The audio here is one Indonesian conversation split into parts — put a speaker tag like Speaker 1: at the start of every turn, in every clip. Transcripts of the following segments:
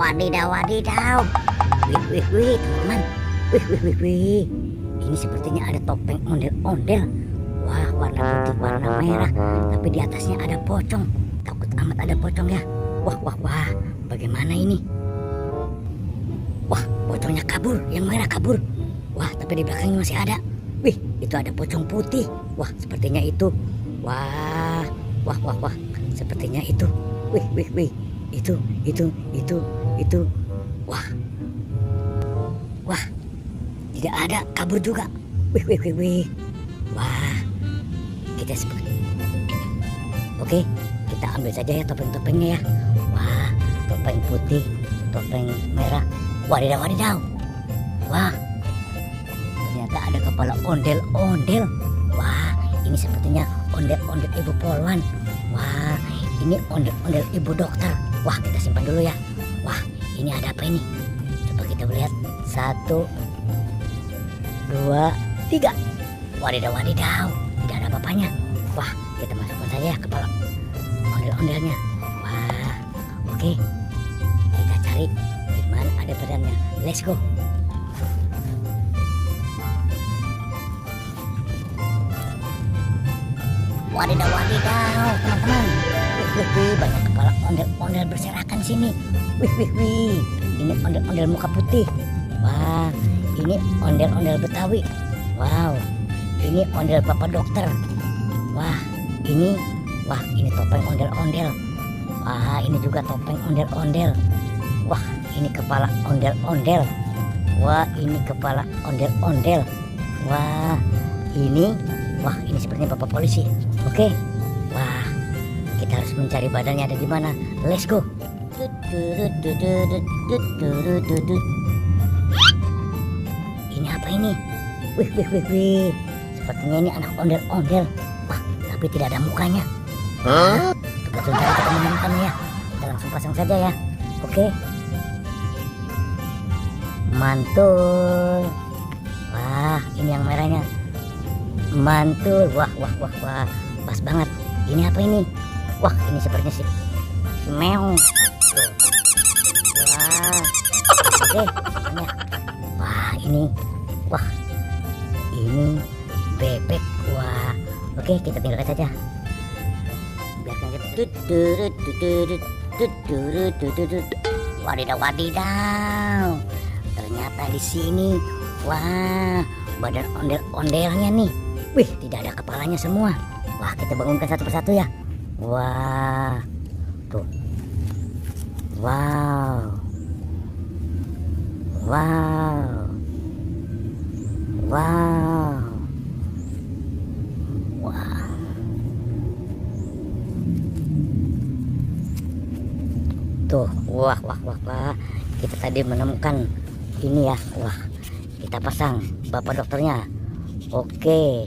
Speaker 1: Wadidaw, wadidaw. Wih, teman. Wih. Ini sepertinya ada topeng ondel-ondel. Wah, warna putih, warna merah. Tapi di atasnya ada pocong. Takut amat ada pocong ya. Wah. Bagaimana ini? Wah, pocongnya kabur. Yang merah kabur. Wah, tapi di belakangnya masih ada. Wih, itu ada pocong putih. Wah, sepertinya itu. Wah. Sepertinya itu. Wih. Itu. Wah. Tidak ada, kabur juga. Wih. Wah. Kita seperti. Oke, kita ambil saja ya topeng-topengnya ya. Wah, topeng putih, topeng merah. Wadidaw. Wah. Ternyata ada kepala ondel-ondel. Wah, ini sepertinya ondel-ondel ibu polwan. Wah, ini ondel-ondel ibu dokter. Wah, kita simpan dulu ya. Wah, ini ada apa ini? Coba kita lihat. 1, 2, 3. Wadidaw. Tidak ada apa-apanya. Wah, kita masukkan saja ya kepala ondel-ondelnya. Wah, oke. Kita cari di mana ada badannya. Let's go. Wadidaw, teman-teman. Wih, banyak kepala ondel-ondel berserakan di sini. Wih. Ini ondel-ondel muka putih. Wah, ini ondel-ondel Betawi. Wow, ini ondel Bapak Dokter. Wah, ini topeng ondel-ondel. Wah, ini juga topeng ondel-ondel. Wah, ini kepala ondel-ondel. Wah, ini kepala ondel-ondel. Wah, ini sepertinya Bapak polisi. Oke. Wah, kita harus mencari badannya ada di mana. Let's go. Ini apa ini? Wih. Sepertinya ini anak ondel-ondel. Wah, tapi tidak ada mukanya. Kita cari ketemu mukanya ya. Kita langsung pasang saja ya. Oke. Mantul. Wah, ini yang merahnya. Mantul. Wah. Pas banget. Ini apa ini? Wah, ini sepertinya si meong. Tuh. Wah. Oke, wah, ini. Wah. Ini bebek. Wah. Oke, kita tinggalkan saja. Biarkan aja. Wadidaw. Ternyata di sini. Wah, badan ondel-ondelnya nih. Wih, tidak ada kepalanya semua. Wah, kita bangunkan satu persatu ya. Wah. Tuh. Wow. Tuh, wah. Kita tadi menemukan ini ya. Wah, kita pasang Bapak dokternya. Oke.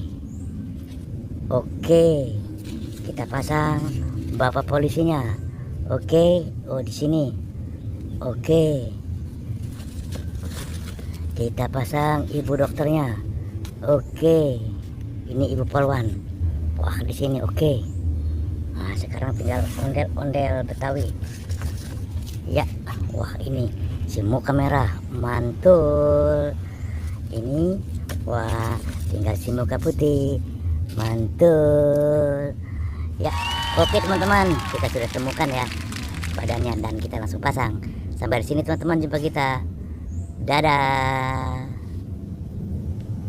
Speaker 1: Kita pasang Bapak polisinya. Oke. Oh, di sini. Oke. Kita pasang ibu dokternya. Oke. Ini ibu polwan. Wah, di sini. Oke. Nah, sekarang tinggal ondel-ondel Betawi. Ya. Wah, ini si muka merah. Mantul. Ini. Wah, tinggal si muka putih. Mantul. Ya. Oke, teman-teman. Kita sudah temukan ya badannya dan kita langsung pasang. Sampai di sini teman-teman, jumpa kita. Dadah.